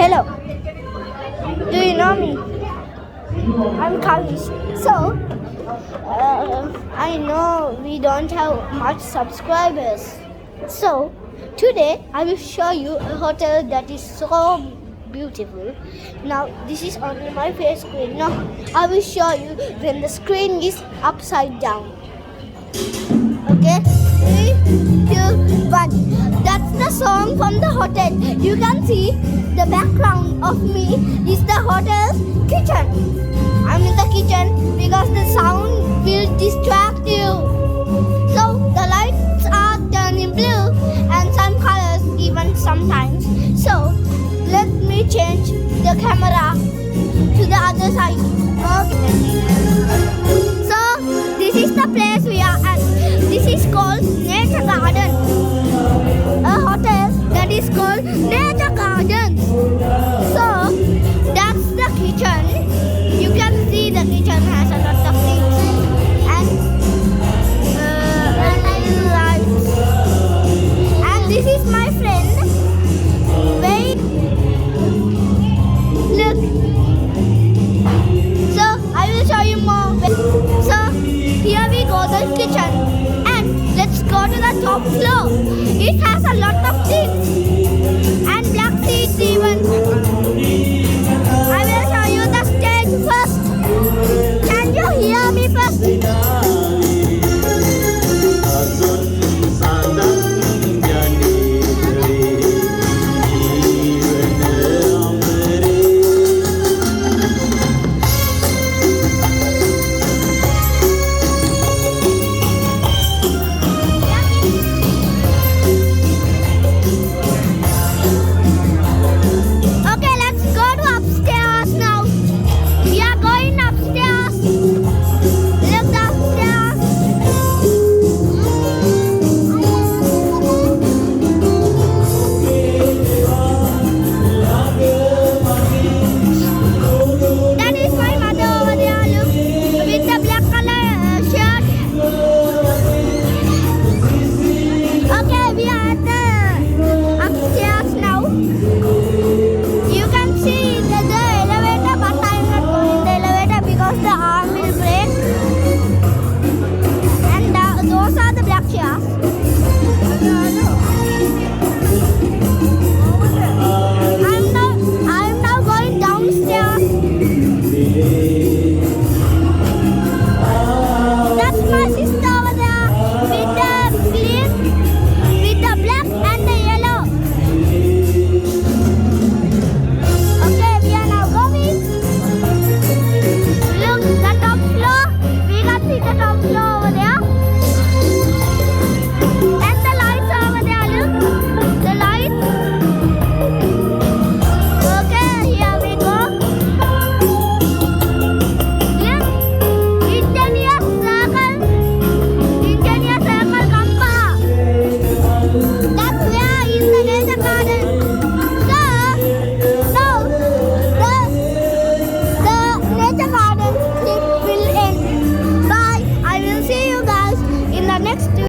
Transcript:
Hello, do you know me? I'm Kavish. So, I know we don't have much subscribers. So, today I will show you a hotel that is so beautiful. Now, this is only my face screen. Now, I will show you when the screen is upside down. Okay, 3, 2, 1. That's the song from the hotel. You can see the background of me is the hotel's kitchen. I'm in the kitchen because the sound will distract you. So the lights are turning blue and some colors even sometimes. So let me change the camera to the other side. Okay. So this is the place we are at. This is called Nature Garden. A hotel that is called Nature Garden.